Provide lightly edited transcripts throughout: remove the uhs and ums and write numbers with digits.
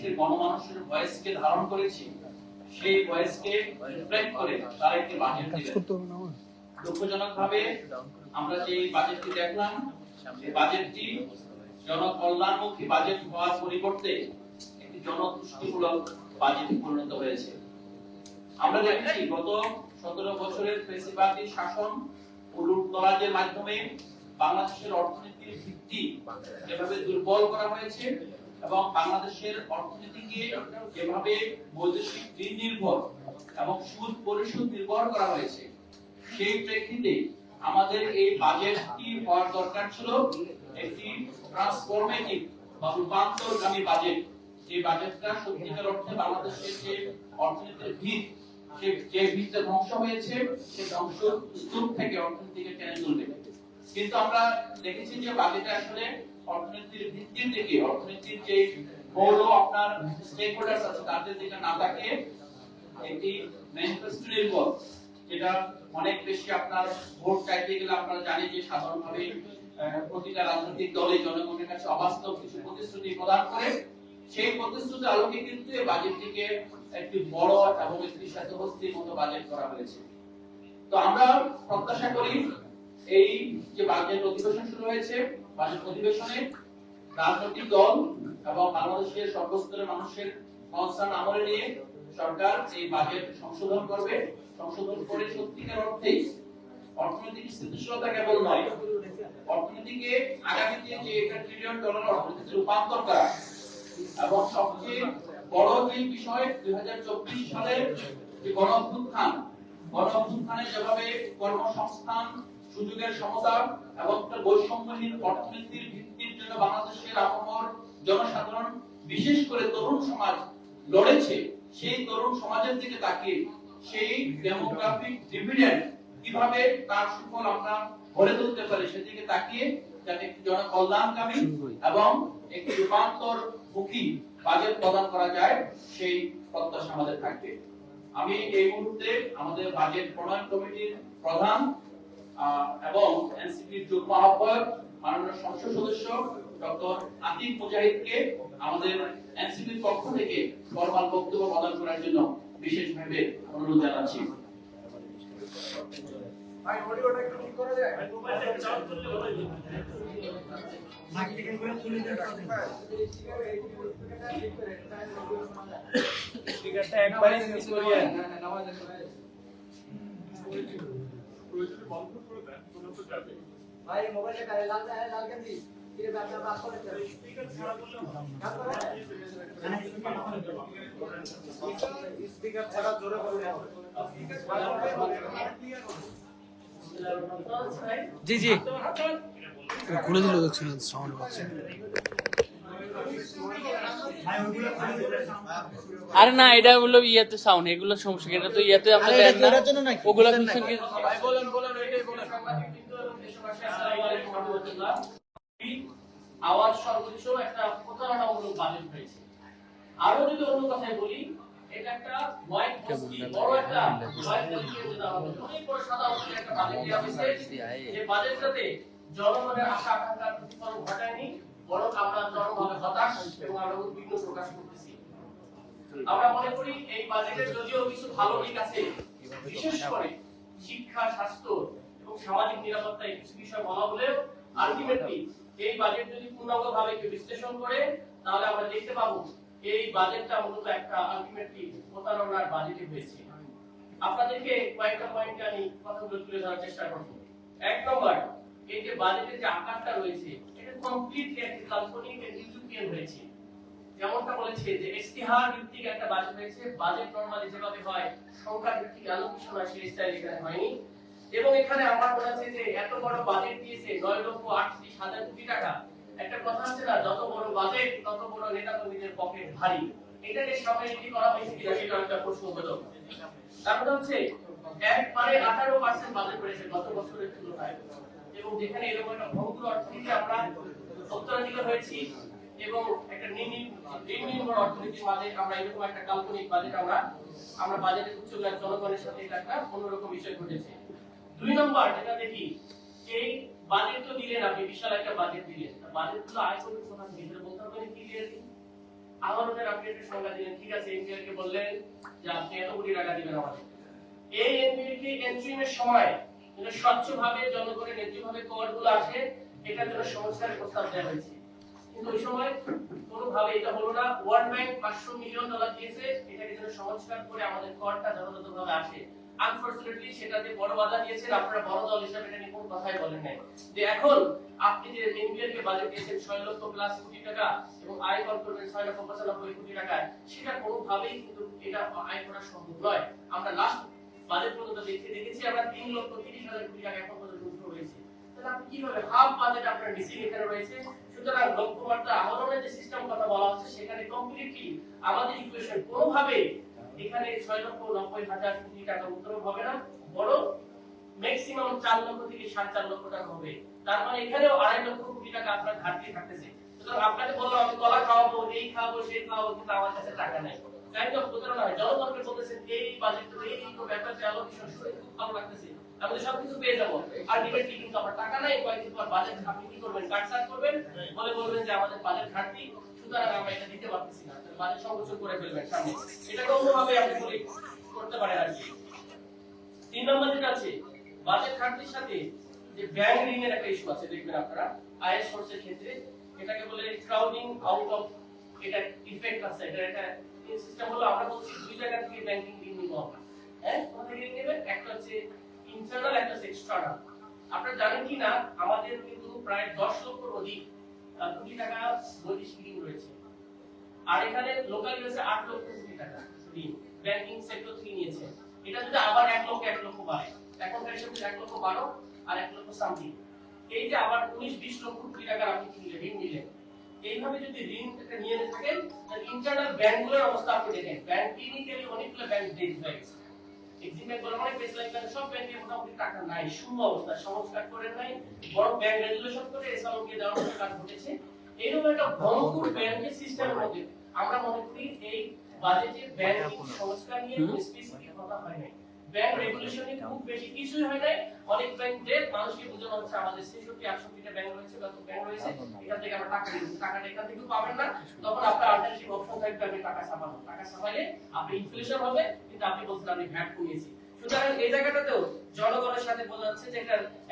বাংলাদেশের গণমানুষের ভয়েসকে ধারণ করেছি, সেই ভয়েসকে রিফ্লেক্ট করে তারা একটি বাজেট দিলেন। দুঃখজনকভাবে আমরা যে বাজেটটি দেখলাম, এই বাজেটটি জনকল্যাণমুখী বাজেট হওয়ার পরিবর্তে একটি জনতুষ্টিমূলক বাজেটে পরিণত হয়েছে। আমরা দেখেছি গত 17 বছরের ফ্যাসিবাদী শাসন ও লুটতরাজের মাধ্যমে বাংলাদেশের অর্থনীতির ভিত্তি যেভাবে দুর্বল করা হয়েছে এবং বাংলাদেশের অর্থনীতিকে যেভাবে বৈদেশিক ঋণ নির্ভর এবং সুদ পরিশোধ নির্ভর করা হয়েছে, সেই প্রেক্ষিতে আমাদের এই বাজেটটি হওয়ার দরকার ছিল একটি ট্রান্সফরমেটিভ বা রূপান্তরগামী বাজেট। যে বাজেটটা সত্যিকার অর্থে বাংলাদেশের যে অর্থনীতির ভিত, যে ভিতটা ধ্বংস হয়েছে সেই ধ্বংস স্তূপ থেকে অর্থনীতিকে টেনে তুলবে। কিন্তু আমরা দেখেছি যে বাজেটে আসলে অর্থনীতির ভিত্তির দিকে, অর্থনীতির যে বড় আপনার স্টেক হোল্ডার্স আছে তাদের দিকে না তাকিয়ে একটি ম্যানিফেস্টো নির্ভর, যেটা অনেক বেশি আপনার ভোট চাইতে গেলে আপনারা জানেন যে সাধারণভাবে প্রতিটা রাজনৈতিক দলে জনগণের কাছে অবাস্তব কিছু প্রতিশ্রুতি প্রদান করে, সেই প্রতিশ্রুতি আলোকে কিন্তু এই বাজেটটিকে একটি বড় এবং একটি স্বাস্থ্যবস্তির মতো বাজেট করা হয়েছে। তো আমরা প্রত্যাশা করি এই যে বাজেট অধিবেশন শুরু হয়েছে, বাজেট অধিবেশনে রাজনৈতিক দল এবং বাংলাদেশের সর্বস্তরের মানুষের কনসার্ন আমলে নিয়ে সরকার এই বাজেট সংশোধন করবে। সংশোধন করে সত্যিকার অর্থে অর্থনৈতিক স্থিতিশীলতা কেবল নয়, অর্থনীতিকে আগামীতে যে $1 ট্রিলিয়ন অর্থনীতিতে রূপান্তর করা এবং সবচেয়ে বড় যে বিষয় 2024 সালের যে গণঅভ্যুত্থানে যেভাবে কর্মসংস্থান, সুযোগের সমতা এবং বৈষম্যহীন অর্থনীতির ভিত্তির জন্য বাংলাদেশের আপামর জনসাধারণ বিশেষ করে তরুণ সমাজ লড়েছে, সেই তরুণ সমাজের দিকে তাকিয়ে সেই ডেমোগ্রাফিক ডিভিডেন্ড কিভাবে তার সুফল আমরা গড়ে তুলতে পারি সেদিকে তাকিয়ে যাতে একটি জনকল্যাণকামী এবং একটি রূপান্তরমুখী বাজেট প্রদান করা যায়, সেই প্রত্যাশা আমাদের থাকবে। আমি এই মুহূর্তে আমাদের বাজেট প্রণয়ন কমিটির প্রধান এবং এনসিপির যুগ্ম আহ্বায়ক মাননীয় সংসদ সদস্য ডক্টর আতিক মুজাহিদকে আমাদের এনসিপির পক্ষ থেকে ফরমাল বক্তব্য প্রদান করার জন্য বিশেষভাবে অনুরোধ জানাচ্ছি। ভাই অডিওটা একটু ঠিক করা যায়? স্পিকারটা একবারই মিস করিয়ে না নামাজ প্রয়োজনে বন্ধ করে দেন, কোন তো যাবে ভাই মোবাইলটা কারে লাল কেন দি কি ব্যাপারটা বাদ করে স্পিকার ছাড়া বললে স্পিকার ছাড়া জোরে বললে স্পিকার ছাড়া জি জি খুলে দিল, দেখছেন সাউন্ড হচ্ছে। আরে না, এটা হলো ইয়াতে সাউন্ড, এগুলো সমস্যা, এটা তো ইয়াতে আপনি দেন না, ওগুলা খুলছেন কি? ভাই বলেন এটাই বলেন। আসসালামু আলাইকুম ওয়া রাহমাতুল্লাহ। আওয়াজ সর্বোচ্চ একটা প্রতারণামূলক বাজেট হয়েছে। আরো যদি অন্য কথায় বলি, এটা একটা হোয়াইট বস্তি, বড় একটা হোয়াইট বস্তি যেটা আমাদের অনেক বড় সাদা অক্ষরে একটা বাজেট দেওয়া হয়েছে, যে বাজেটটাতে জনগণের আশা আকাঙ্ক্ষার প্রতিফলন ঘটায়নি, বরং আমরা জনগণের হতাশ এবং আমরা উদ্বিগ্ন প্রকাশ করতেছি। আমরা মনে করি এই বাজেটের যদিও কিছু ভালো দিক আছে, বিশেষ করে শিক্ষা, স্বাস্থ্য এবং সামাজিক নিরাপত্তায় কিছু বিষয় বলা হলেও আলটিমেটলি এই বাজেট যদি পূর্ণাঙ্গভাবে কেউ বিশ্লেষণ করে তাহলে আমরা দেখতে পাবো এই বাজেটটা মূলত একটা আলটিমেটলি প্রতারণার বাজেটই হয়েছে। আপনাদেরকে কয়েকটা পয়েন্ট আমি কথাগুলো তুলে ধরার চেষ্টা করব। এক নম্বর, এই যে বাজেটের যে আকারটা রয়েছে এটা কমপ্লিটলি একটা কাল্পনিক এন্ড ইউটোপিয়ান হয়েছে। যেমনটা বলেছে যে ইস্তিহার ভিত্তিক একটা বাজেট হয়েছে, বাজেট নরমালি যেভাবে হয় সংখ্যা ভিত্তিক আলোচনা সেই স্টাইল এখানে হয়নি। এবং এখানে আমার মনে হচ্ছে যে এত বড় বাজেট দিয়েছে 9,38,000 কোটি টাকা। একটা কথা আছে না, যত বড় বাজেট তত বড় নেতা কর্মীদের পকেট ভারী। এটাকে সমাজনীতি করা হয়েছে কিনা সেটা একটা প্রশ্নবোধক। কারণ হচ্ছে একবারে 18% বাজেট করেছে গত বছরের তুলনায়, এবং যেখানে এরকম একটা ভঙ্গুর অর্থনীতি আমরা উত্তরাধিকার হয়েছি এবং একটা নিম্ন অর্থনীতির মাঝে আমরা এরকম একটা কাল্পনিক বাজেট আমরা বাজেটের উচ্চগার জনগণের সাথে এটা একটা অন্যরকম বিষয় ঘটেছে। দুই নম্বর যেটা দেখি, এই বাজেট তো দিলেন আপনি, বিশাল একটা বাজেট দিলেন, বাজেটগুলো আয় করবে কোথা থেকে সেটা বলতে হবে না ক্লিয়ারলি। আহরণের আপনি একটা সংখ্যা দিলেন, ঠিক আছে, এনবিআর কে বললেন যে আপনি এত কোটি টাকা দিবেন আমাদের। এই এনবিআর কে এন্ট্রিমের সময় যেন স্বচ্ছভাবে জনগণের ন্যায্যভাবে করগুলো আসে, এটার জন্য সংস্কারের প্রস্তাব দেওয়া হয়েছে। কিন্তু ওই সময় কোনোভাবে এটা হলো না। ওয়ার্ল্ড ব্যাংক $500 মিলিয়ন দিয়েছে এটাকে যেন সংস্কার করে আমাদের করটা যথাযথভাবে আসে। আনফরচুনেটলি সেটাতে বড় বাধা দিয়েছেন আপনারা, বড় দল হিসেবে এটা নিয়ে কোনো কথাই বলেন নাই। যে এখন আপনি যে এনবিআর কে বাজেট দিয়েছেন 6 লক্ষ প্লাস কোটি টাকা এবং আয় কর করবেন 6,95 কোটি টাকা, সেটা কোনোভাবেই কিন্তু এটা আয় করা সম্ভব নয়। আমরা লাস্ট বাজেট পর্যন্ত দেখেছি আমরা 3,30,000 কোটি টাকা এখন পর্যন্ত উঠে রয়েছে। তাহলে আপনি কিভাবে হাফ বাজেট আপনার মিসিং এখানে রয়েছে? সুতরাং লক্ষ্যমাত্রা আহরণের যে সিস্টেম কথা বলা হচ্ছে সেখানে কমপ্লিটলি আমাদের ইকুয়েশন কোনোভাবে এখানে 6,90,000 কোটি টাকা উত্তর হবে না, বড় ম্যাক্সিমাম 4 লক্ষ থেকে 4.5 লক্ষ টাকা হবে। তার মানে এখানেও 2.5 লক্ষ কোটি টাকা আপনার ঘাটতি থাকতেছে। সুতরাং আপনাকে বললাম আমি কলা খাওয়াবো, এই খাওয়াবো, সেই খাওয়াবো, কিন্তু আমার কাছে টাকা নাই। তাই তো প্রতারণা হয়। জনগণকে বলতেছেন এই বাজেট তো এই তো ব্যাপারটা অ্যালোকেশন শুনে খুব ভালো লাগতেছে, আমি তো সবকিছু পেয়ে যাবো, আলটিমেটলি কিন্তু আমার টাকা নাই। কয়েকদিন পর বাজেট আপনি কি করবেন? কাটছাট করবেন, বলে বলবেন যে আমাদের বাজেট ঘাটতি, সুতরাং আমরা এটা দিতে পারতেছি না, বাজেট সংকোচন করে ফেলবেন সামনে। এটাকে অন্যভাবে আপনি করতে পারেন আর কি। 3 নম্বর যেটা আছে বাজেট ঘাটতির সাথে যে ব্যাংক ঋণের একটা ইস্যু আছে, দেখবেন আপনারা আয়ের সোর্সের ক্ষেত্রে এটাকে বলে ক্রাউডিং আউট অফ, এটা ইফেক্ট আছে। এটা সিস্টেম হলো আমরা বলছি দুই জায়গা থেকে ব্যাংকিং ঋণ নিব আমরা। হ্যাঁ, কোথা থেকে ঋণ নেবেন? একটা হচ্ছে ইন্টারনাল, একটা হচ্ছে এক্সটার্নাল। আপনারা জানেন কি না আমাদের কিন্তু প্রায় 10 লক্ষর অধিক কোটি টাকা বৈদেশিক ঋণ রয়েছে, আর এখানে লোকালি রয়েছে 8 লক্ষ কোটি টাকা ঋণ ব্যাংকিং সেক্টর থেকে নিয়েছে। এটা যদি আবার 1 লক্ষ বাড়ে, এখনকার হিসাবে 1 লক্ষ 12 আর 1 লক্ষ সামথিং, এই যে আবার 19-20 লক্ষ কোটি টাকা আপনি কিনলেন, ঋণ নিলেন, এইভাবে যদি ঋণ একটা নিয়ে থাকেন তাহলে ইন্টারনাল ব্যাংকগুলোর অবস্থা আপনি দেখেন। ব্যাংক ক্লিনিক্যালি অনেকগুলো ব্যাংক ডেট হয়ে গেছে, এক্সিম ব্যাংক বলে অনেক বেশ লাইক সব ব্যাংকে মোটামুটি টাকা নাই, শূন্য অবস্থা, সংস্কার করে নাই, বড় ব্যাংক রেজুলেশন করে এসআলকে দেওয়ার মতো কাজ ঘটেছে। এইরকম একটা ভয়ঙ্কর ব্যাংকের সিস্টেমের মধ্যে আমরা মনে করি এই বাজেটে ব্যাংকিং সংস্কার নিয়ে কোনো স্পেসিফিক কথা হয় নাই, ব্যাংক রেগুলেশনে খুব বেশি কিছুই হয় নাই। অনেক ব্যাংক ডেট মানুষকে বোঝানো হচ্ছে আমাদের 66-68টা ব্যাংক রয়েছে, কত ব্যাংক রয়েছে, এখান থেকে আমরা টাকা নিব, টাকাটা এখান থেকে পাবেন না, তখন আপনার অল্টারনেটিভ অপশন থাকবে আপনি টাকা ছাপানো, টাকা ছাপাইলে আপনি ইনফ্লেশন হবে, কিন্তু আপনি বলছেন আপনি ভ্যাট কমিয়েছি। সুতরাং এই জায়গাটাতেও জনগণের সাথে বোঝা যাচ্ছে যে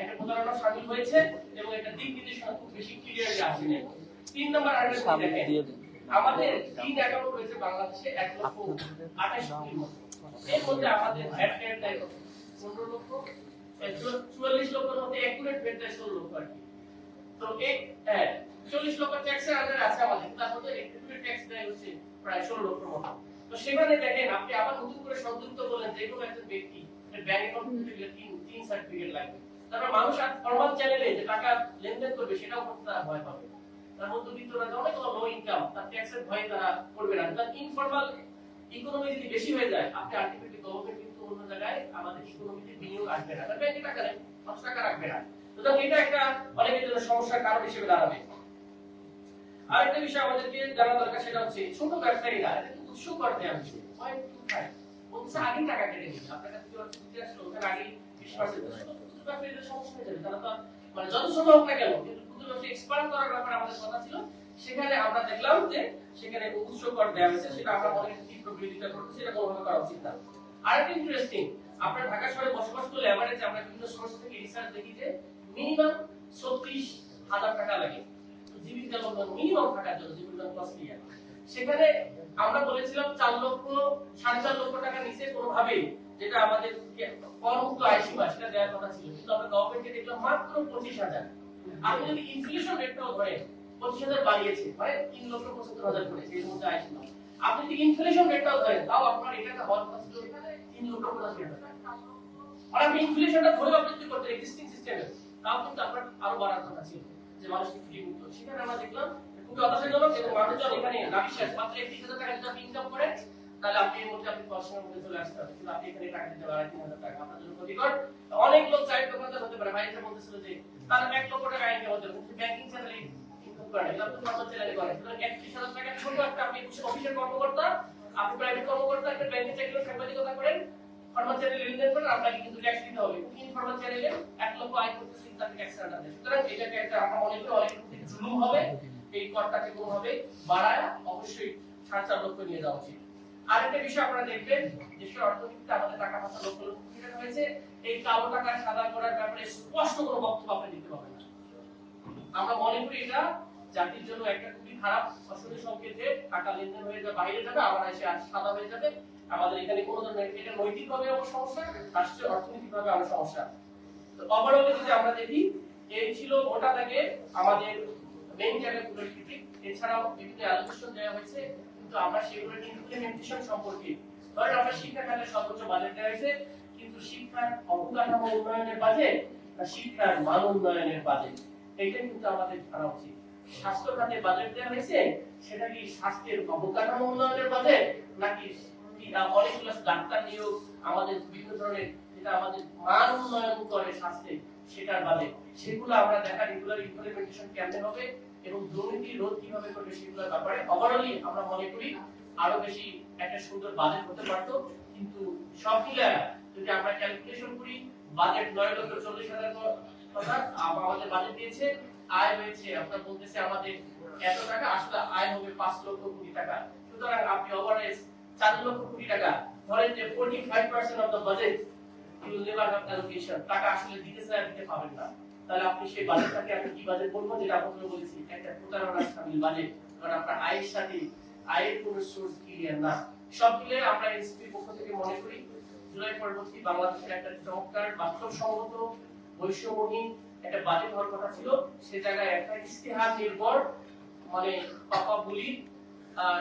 একটা প্রতারণা শামিল হয়েছে এবং একটা দিক নির্দেশনা খুব বেশি ক্লিয়ারলি আসে নাই। 3 নম্বর আরেকটা দেখেন, আমাদের ঋণ অ্যাকাউন্ট রয়েছে বাংলাদেশে 1,28,00,000 কোটির মতো। এর মধ্যে আমাদের ভ্যাট পেড দেয় 15 লক্ষ, 44 লক্ষের মধ্যে অ্যাকুরেট পেড দেয় 16 লক্ষ আর কি। তো এই 40 লক্ষ ট্যাক্সের আন্ডারে আছে আমাদের, তার মধ্যে অ্যাকুরেট ট্যাক্স দেয় হচ্ছে প্রায় 16 লক্ষের মতো। তো সেখানে দেখেন আপনি আবার নতুন করে সংযুক্ত করলেন যে কোনো একজন ব্যক্তি ব্যাংক অ্যাকাউন্ট খুলতে গেলে 3 সার্টিফিকেট লাগবে। তারপর মানুষ আর ফরমাল চ্যানেলে যে টাকা লেনদেন করবে সেটাও করতে তারা ভয় পাবে। তার মধ্যবিত্তরা অনেক লো ইনকাম, তার ট্যাক্সের ভয়ে তারা করবে না। তার ইনফরমাল ইকোনমি যদি বেশি হয়ে যায়, আপনি আলটিমেটলি গভর্নমেন্ট কিন্তু অন্য জায়গায় আমাদের ইকোনমিতে বিনিয়োগ আসবে না, তার ব্যাংকে টাকা নেই, 5 টাকা রাখবে না। সুতরাং এটা একটা অনেকের জন্য সমস্যার কারণ হিসেবে দাঁড়াবে। আরেকটা বিষয় আমাদেরকে জানা দরকার, সেটা হচ্ছে ছোট ব্যবসায়ীরা এটা কিন্তু উৎস করতে আসছে, পয়েন্ট 25 বলছে আগে টাকা কেটে নিচ্ছে, আপনার কাছে কি অর্থ দিতে আসলো ওখানে আগে 20% ছোট ব্যবসায়ীদের সমস্যা হয়ে যাবে, তারা তো মানে যত ছোট হোক না কেন, কিন্তু ক্ষুদ্র ব্যবসা এক্সপান্ড করার ব্যাপারে আমাদের কথা ছিল। সেখানে আমরা দেখলাম যে সেখানে উৎস কর দেওয়া হয়েছে, সেটা আমরা মনে করি তীব্র বিরোধিতা করছি, সেটা কোনোভাবে করা উচিত না। আরেকটা ইন্টারেস্টিং, আপনারা ঢাকা শহরে বসবাস করলে এভারেজ আমরা বিভিন্ন সোর্স থেকে রিসার্চ দেখি যে মিনিমাম 36,000 টাকা লাগে জীবিকা লম্বন মিনিমাম থাকার জন্য, জীবিকা কস্টলি। সেখানে আমরা বলেছিলাম 4 লক্ষ 4.5 লক্ষ টাকা নিচে কোনোভাবে যেটা আমাদের করমুক্ত আয় সীমা সেটা দেওয়ার কথা ছিল, কিন্তু আমরা গভর্নমেন্টকে দেখলাম মাত্র 25,000। আপনি যদি ইনফ্লেশন রেটটাও ধরেন 25,000 বাড়িয়েছে মানে 3,75,000 করে এর মধ্যে আয় সীমা, আপনি যদি ইনফ্লেশন রেটটাও ধরেন তাও আপনার এটা হওয়ার কথা ছিল 3,85,000। আর আপনি ইনফ্লেশনটা ধরে আপনি যদি করতে এক্সিস্টিং সিস্টেমে, তাও কিন্তু আপনার আরো বাড়ার কথা ছিল যে মানুষকে ফ্রি মুক্ত। সেখানে আমরা দেখলাম খুবই হতাশাজনক, এবং মানুষজন এখানে নাবিশ্বাস মাত্র 31,000 টাকা যদি আপনি ইনকাম করেন তাহলে আপনি এর মধ্যে আপনি পড়াশোনার মধ্যে চলে আসতে হবে, কিন্তু আপনি এখানে টাকা দিতে পারেন 3,000 টাকা, আপনার জন্য ক্ষতিকর। অনেক লোক চাইল্ড দোকানদার হতে পারে, ভাইটা বলতেছিল যে তার 1 লক্ষ টাকা ইনকাম হতে পারে, কিন্তু ব্যাংকিং চ্যানেলে ইনকাম করে না, এটা তো ফর্মাল চ্যানেলে করে। সুতরাং 31,000 টাকা ছোট একটা, আপনি অফিসের কর্মকর্তা, আপনি প্রাইভেট কর্মকর্তা, একটা ব্যাংকে চাকরি সাংবাদিকতা করেন, ফর্মাল চ্যানেলে লেনদেন করেন, আপনাকে কিন্তু ট্যাক্স দিতে হবে। ইনফর্মাল চ্যানেলে 1 লক্ষ আয় করতেছেন, তাকে ট্যাক্স আলাদা দেয়। সুতরাং এটাকে একটা আমরা মনে করি অনেক জুলুম হবে, এই করটাকে কোনোভাবে বাড়ায় অবশ্যই 4.5 লক্ষ নিয়ে যাওয়া উচিত। আরেকটা বিষয় আপনারা দেখবেন দেশের অর্থনীতিতে আমাদের টাকা পয়সা লক্ষ লক্ষ কোটি টাকা হয়েছে, এই কালো টাকা সাদা করার ব্যাপারে স্পষ্ট কোনো বক্তব্য আপনি দিতে পারবেন না। আমরা মনে করি এটা জাতির জন্য একটা খুবই খারাপ অশুভ সংকেত যে টাকা লেনদেন হয়ে যাবে, বাইরে যাবে, আবার এসে আর সাদা হয়ে যাবে। আমাদের এখানে কোনো ধরনের এটা নৈতিকভাবে আমার সমস্যা, রাষ্ট্রীয় অর্থনৈতিকভাবে আমার সমস্যা। তো ওভারঅল যদি আমরা দেখি এই ছিল মোটা দাগে আমাদের মেইন জায়গাগুলোর ভিত্তিক, এছাড়াও বিভিন্ন অ্যালোকেশন দেওয়া হয়েছে, কিন্তু আমরা সেগুলোর ইমপ্লিমেন্টেশন সম্পর্কে ধরেন আমরা শিক্ষা খাতের সর্বোচ্চ বাজেট দেওয়া হয়েছে, কিন্তু শিক্ষার অবকাঠামো উন্নয়নের বাজেট না শিক্ষার মান উন্নয়নের বাজেট, এইটা কিন্তু আমাদের জানা উচিত। স্বাস্থ্য খাতে বাজেট দেওয়া হয়েছে, সেটা কি স্বাস্থ্যের অবকাঠামো উন্নয়নের বাজেট নাকি অনেকগুলো ডাক্তার নিয়োগ আমাদের বিভিন্ন ধরনের যেটা আমাদের মান উন্নয়ন করে স্বাস্থ্যে সেটার বাজেট, সেগুলো আমরা দেখা রেগুলার ইমপ্লিমেন্টেশন কেমনে হবে এবং দুর্নীতি রোধ কিভাবে করবে সেগুলোর ব্যাপারে ওভারঅলি আমরা মনে করি আরো বেশি একটা সুন্দর বাজেট হতে পারতো। কিন্তু সব মিলে যদি আমরা ক্যালকুলেশন করি বাজেট 9,40,000 কথা আমাদের বাজেট দিয়েছে, আয় হয়েছে আপনারা বলতেছে আমাদের এত টাকা, আসলে আয় হবে 5 লক্ষ কোটি টাকা। সুতরাং আপনি ওভারঅল 4 লক্ষ কোটি টাকা ধরেন যে 45% of the budget you will never have allocation, টাকা আসলে দিতেছে আর দিতে পাবেন না। তাহলে আপনি সেই বাজেটটাকে আপনি কি বাজেট বলবো, যেটা আপনাকে বলেছি একটা প্রতারণার শামিল বাজেট, কারণ আপনার আয়ের সাথে আয়ের কোনো সোর্স ক্লিয়ার না। সব মিলে আমরা এসপির পক্ষ থেকে মনে করি জুলাই পরবর্তী বাংলাদেশের একটা চমৎকার বাস্তবসম্মত বৈষম্যহীন একটা বাজেট হওয়ার কথা ছিল, সে জায়গায় একটা ইস্তেহার নির্ভর মানে পাপা বলি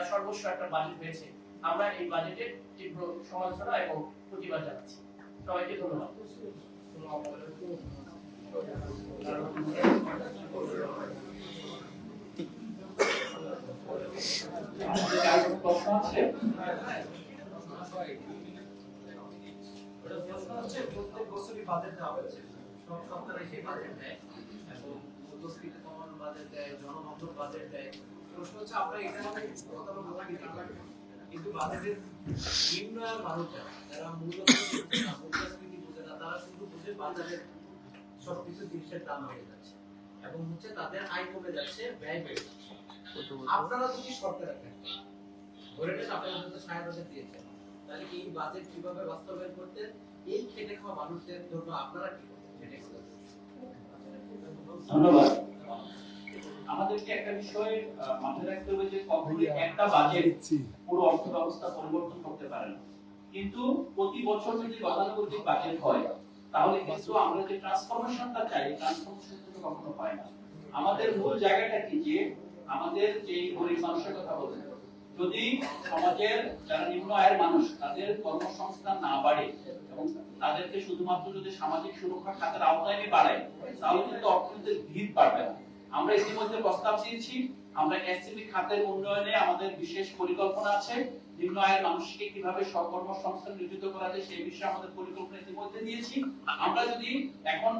সর্বস্ব একটা বাজেট হয়েছে। আমরা এই বাজেটের তীব্র সমালোচনা এবং প্রতিবাদ জানাচ্ছি। সবাইকে ধন্যবাদ। প্রশ্ন আছে? প্রত্যেক বছরই বাজেট দেওয়া হয়েছে, সব সরকারে সেই বাজেট দেয় এবং মুদ্রাস্ফীতি কমানোর বাজেট দেয়, জনবন্ধন বাজেট দেয়। প্রশ্ন হচ্ছে আমরা এটা কিন্তু বাজেটের নিম্ন আয়ের মানুষ যারা মুদ্রাস্ফীতি বুঝে না, তারা শুধু বুঝে বাজারের সবকিছু জিনিসের দাম বেড়ে যাচ্ছে এবং হচ্ছে তাদের আয় কমে যাচ্ছে, ব্যয় বেড়ে যাচ্ছে। আপনারা যদি সরকার ধরে নেন আপনারা হয়তো ৬০,০০০ দিয়েছেন, তাহলে এই বাজেট কিভাবে বাস্তবায়ন করতে, এই খেটে খাওয়া মানুষদের জন্য আপনারা কি করতে? ধন্যবাদ। আমাদেরকে একটা বিষয় মাথায় রাখতে হবে যে কখনোই একটা বাজেট পুরো অর্থ ব্যবস্থা পরিবর্তন করতে পারে না, কিন্তু প্রতি বছর যদি গতানুগতিক বাজেট হয় তাহলে কিন্তু আমরা যে ট্রান্সফরমেশনটা চাই ট্রান্সফরমেশনটা কখনো পাই না। আমাদের মূল জায়গাটা কি যে আমাদের যে গরিব মানুষের কথা বলছেন, যদি সমাজের যারা নিম্ন আয়ের মানুষ তাদের কর্মসংস্থান না বাড়ে এবং তাদেরকে শুধুমাত্র যদি সামাজিক সুরক্ষা খাতের আওতায় বাড়ায় তাহলে কিন্তু অর্থনীতির ভিত বাড়বে না। আমরা ইতিমধ্যে প্রস্তাব দিয়েছি, আমরা এসসিবি খাতের উন্নয়নে আমাদের বিশেষ পরিকল্পনা আছে, নিম্ন আয়ের মানুষকে কিভাবে স্বকর্মসংস্থান নিয়োজিত করা যায় সেই বিষয়ে আমাদের পরিকল্পনা ইতিমধ্যে দিয়েছি। আমরা যদি এখন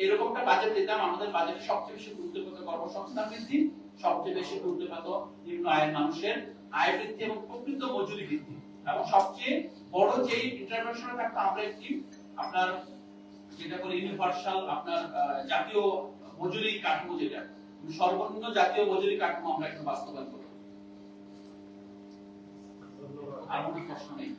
এরকম একটা বাজেট দিতাম, আমাদের বাজেটে সবচেয়ে বেশি গুরুত্ব পেত কর্মসংস্থান বৃদ্ধি, সবচেয়ে বেশি গুরুত্ব পেত নিম্ন আয়ের মানুষের আয় বৃদ্ধি এবং প্রকৃত মজুরি বৃদ্ধি, এবং সবচেয়ে বড় যে ইন্টারভেনশন থাকতো আমরা একটি আপনার যেটা বলে ইউনিভার্সাল আপনার জাতীয় মজুরি কাঠামো, যেটা সর্বনিম্ন জাতীয় মজুরি কাঠামো আমরা একটু বাস্তবায়ন করব। আর কোনো প্রশ্ন নেই।